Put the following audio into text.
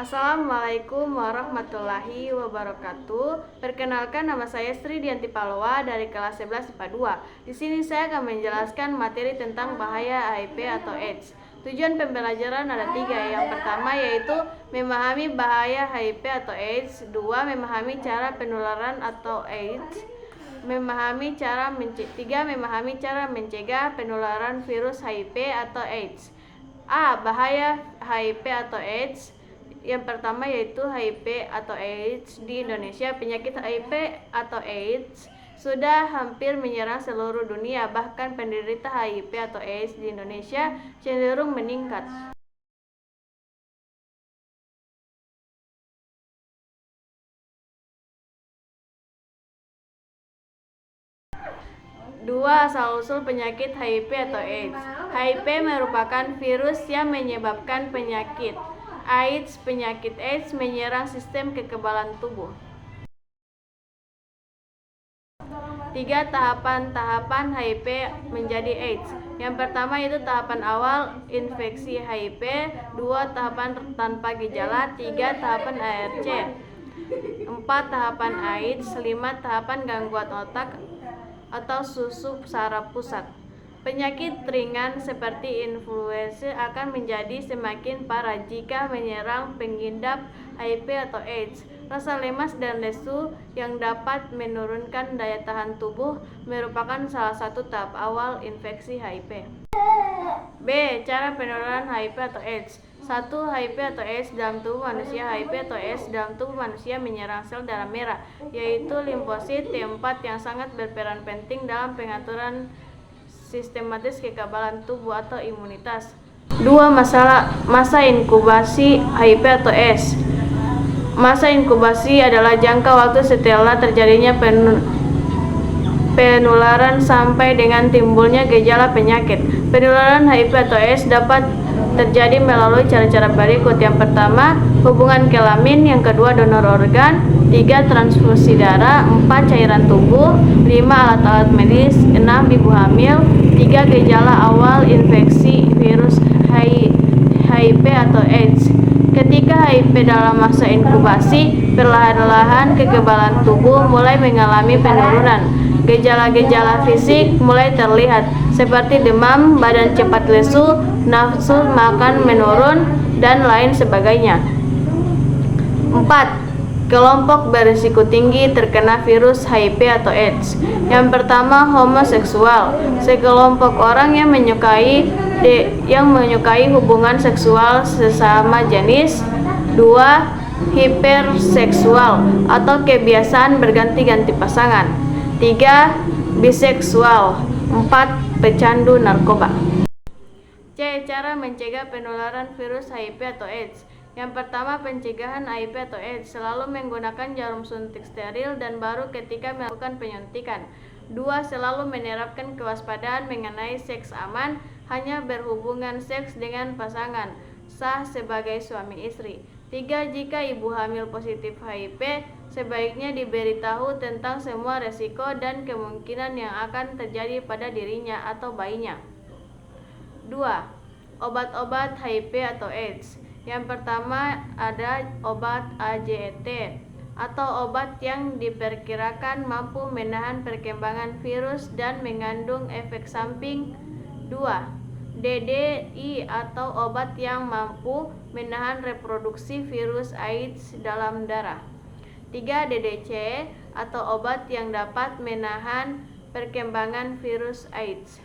Assalamualaikum warahmatullahi wabarakatuh. Perkenalkan, nama saya Sri Dianti Palowa dari kelas 11 IPA 2. Di sini saya akan menjelaskan materi tentang bahaya HIV atau AIDS. Tujuan pembelajaran ada 3. Yang pertama yaitu memahami bahaya HIV atau AIDS. 2. Memahami cara penularan atau AIDS. 3. Memahami cara mencegah penularan virus HIV atau AIDS. Bahaya HIV atau AIDS. Yang pertama yaitu HIV atau AIDS di Indonesia. Penyakit HIV atau AIDS sudah hampir menyerang seluruh dunia, bahkan penderita HIV atau AIDS di Indonesia cenderung meningkat. Dua, asal-usul penyakit HIV atau AIDS. HIV merupakan virus yang menyebabkan penyakit AIDS. Penyakit AIDS menyerang sistem kekebalan tubuh. 3. Tahapan-tahapan HIV menjadi AIDS. Yang pertama itu tahapan awal infeksi HIV. 2. Tahapan tanpa gejala. 3. Tahapan ARC. 4. Tahapan AIDS. 5. Tahapan gangguan otak atau susuk saraf pusat. Penyakit ringan seperti influenza akan menjadi semakin parah jika menyerang pengidap HIV atau AIDS. Rasa lemas dan lesu yang dapat menurunkan daya tahan tubuh merupakan salah satu tahap awal infeksi HIV. B. Cara penularan HIV atau AIDS. 1. HIV atau AIDS dalam tubuh manusia. HIV atau AIDS dalam tubuh manusia menyerang sel darah merah, yaitu limfosit T4 yang sangat berperan penting dalam pengaturan sistematis kekebalan tubuh atau imunitas. 2. Masa inkubasi HIV atau AIDS. Masa inkubasi adalah jangka waktu setelah terjadinya penularan sampai dengan timbulnya gejala penyakit. Penularan HIV atau AIDS dapat terjadi melalui cara-cara berikut. Yang pertama, hubungan kelamin. Yang kedua, donor organ. 3. Transfusi darah. 4. Cairan tubuh. 5. Alat-alat medis. 6. Ibu hamil. 3. Gejala awal infeksi virus HIV atau AIDS. Ketika HIV dalam masa inkubasi, perlahan-lahan kekebalan tubuh mulai mengalami penurunan. Gejala-gejala fisik mulai terlihat, seperti demam, badan cepat lesu, nafsu makan menurun, dan lain sebagainya. 4. Kelompok berisiko tinggi terkena virus HIV atau AIDS. Yang pertama, homoseksual. Sekelompok orang yang menyukai hubungan seksual sesama jenis. 2. Hiperseksual atau kebiasaan berganti-ganti pasangan. 3. Biseksual. 4. Pecandu narkoba. C. Cara mencegah penularan virus HIV atau AIDS. Yang pertama, pencegahan HIV atau AIDS selalu menggunakan jarum suntik steril dan baru ketika melakukan penyuntikan. 2. Selalu menerapkan kewaspadaan mengenai seks aman, hanya berhubungan seks dengan pasangan sah sebagai suami istri. 3. Jika ibu hamil positif HIV, sebaiknya diberitahu tentang semua resiko dan kemungkinan yang akan terjadi pada dirinya atau bayinya. 2. Obat-obat HIV atau AIDS. Yang pertama ada obat AZT atau obat yang diperkirakan mampu menahan perkembangan virus dan mengandung efek samping. 2. DDI atau obat yang mampu menahan reproduksi virus AIDS dalam darah. 3. DDC atau obat yang dapat menahan perkembangan virus AIDS.